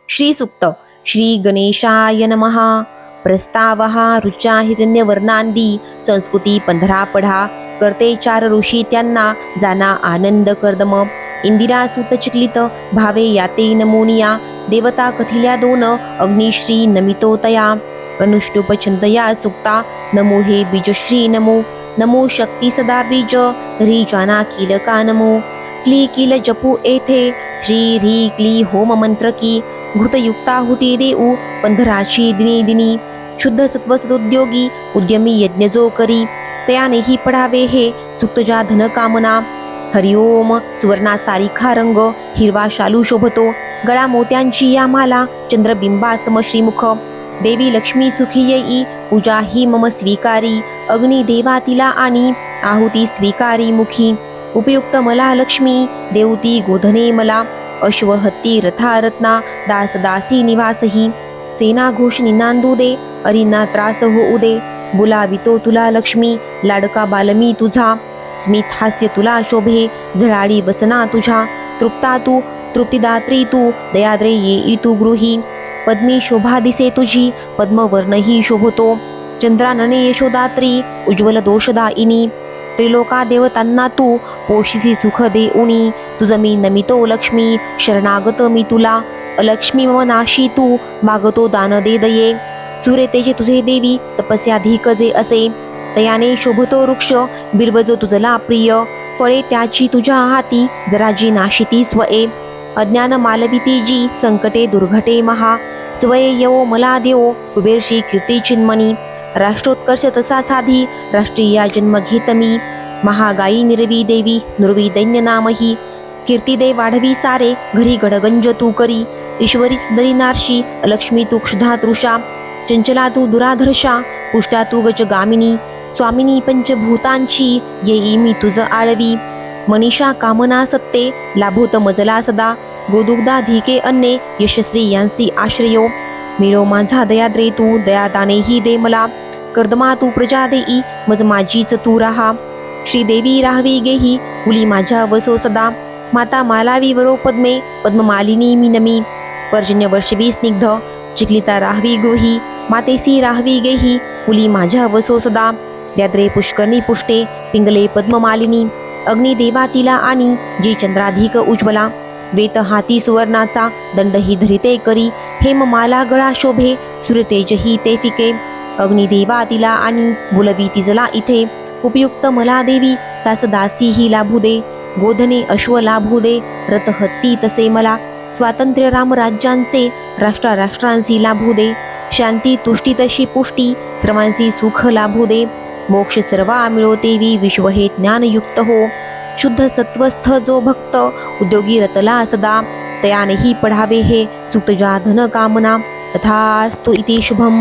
श्री सुक्त श्री गणेशाय नमः। प्रस्तावः रुचा हिरण्यवर्णांदी संस्कृती 15 पढा करते 4 ऋषी त्यांना जाना आनंद कर्दम। इंदिरा सुत चिकलित भावे याते नमोनिया देवता कथिल्या 2 अग्निश्री नमितो तया अनुष्टुप छंदया सुक्ता नमो हे बीजश्री नमो नमो शक्ती सदा बीज ह्री जाना कीलका नमो क्ली किल जपू येथे श्री ह्री क्ली होम मंत्र की घृतयुक्ता हुती देऊ 15ची दिनी दिनी शुद्ध सत्व सदुद्योगी उद्यमी यज्ञ जो करी तयानेही पडावे हे सुक्तजा धन कामना। हरिओम सुवर्णा सारिखा रंग हिरवा शालू शोभतो गळा मोत्यांची या माला चंद्रबिंबा सम श्रीमुख देवी लक्ष्मी सुखी येई पूजा ही मम स्वीकारी अग्नी देवा तिला आणि आहुती स्वीकारी मुखी उपयुक्त मला लक्ष्मी देवती गोधने मला अश्व हत्ती रथा रत्ना दास दासी निवासही सेना घोष निनांदू दे अरिना त्रास होऊ दे बुलावितो तुला लक्ष्मी लाडका बालमी तुझा स्मित हास्य तुला शोभे झळाळी बसना तुझ्या तृप्ता तू तृप्तिदात्री तू दयाद्रे येई तू गृही पद्मी शोभा दिसे तुझी पद्मवर्णही शोभतो चंद्रानने यशोदात्री उज्ज्वल दोषदायिनी त्रिलोका देवतांना तू पोषिसी सुख देऊनी तुझ मी नमितो लक्ष्मी शरणागत मी तुला अलक्ष्मी मम नाशी तू मागतो दान दे दये सूर्य तेजे तुझे देवी तपस्याधिक जे असे तयाने शोभतो वृक्ष बिरबज तुझला प्रिय फळे त्याची तुझ्या हाती जरा जी नाशिती स्वये अज्ञान मालविती जी संकटे दुर्घटे महा स्वये येवो मला देवो कुबेरशी कीर्ती चिन्मनी राष्ट्रोत्कर्ष तसा साधी राष्ट्रीया जन्म घेत मी महागाई निरवी देवी नुरवी दैन्य नामही कीर्ती दे वाढवी सारे घरी गडगंज तू करी ईश्वरी सुंदरी नारशी लक्ष्मी तू क्षुधा तृषा चंचला तू दुराधर्षा पुष्टा तू गजगामिनी स्वामिनी पंचभूतांची येई मी तुझ आळवी मनीषा कामना सत्ते लाभोत मजला सदा गोदुग्धा धिके अन्ने यशस्वी यांसी आश्रयो मिरो माझा दयाद्रे तू दयादानेही दे मला कर्दमा तू प्रजा देई मज माझीच तू राहा श्रीदेवी राहावी गेही मुली माझ्या वसो सदा माता मालावी वरो पद्मे पद्ममालिनी मी नमी पर्जन्य वर्षवी स्निग्ध चिखलिता राहावी गृही मातेसी राहावी गेही मुली माझ्या वसो सदा द्याद्रे पुष्करणी पुष्टे पिंगले पद्ममालिनी अग्निदेवा तिला आणि जी चंद्राधिक उज्ज्वला वेत हाती सुवर्णाचा दंडही धरिते करी हेममाला गळा शोभे सूर्यतेजही ते फिके अग्निदेवा तिला आणि बुलवी तिजला इथे उपयुक्त मला देवी तास दासीही लाभू दे गोधने अश्व लाभू दे रथ हत्ती तसे मला स्वातंत्र्य रामराज्यांचे राष्ट्रांसी लाभू दे शांती तुष्टी तशी पुष्टी सर्वांसी सुख लाभू दे मोक्ष सर्वा मिळो देवी विश्व हे ज्ञानयुक्त हो शुद्ध सत्वस्थ जो भक्त उद्योगी रतला सदा तयानेही पढावे हे सुक्तजा धन कामना तथास्तु इति शुभम।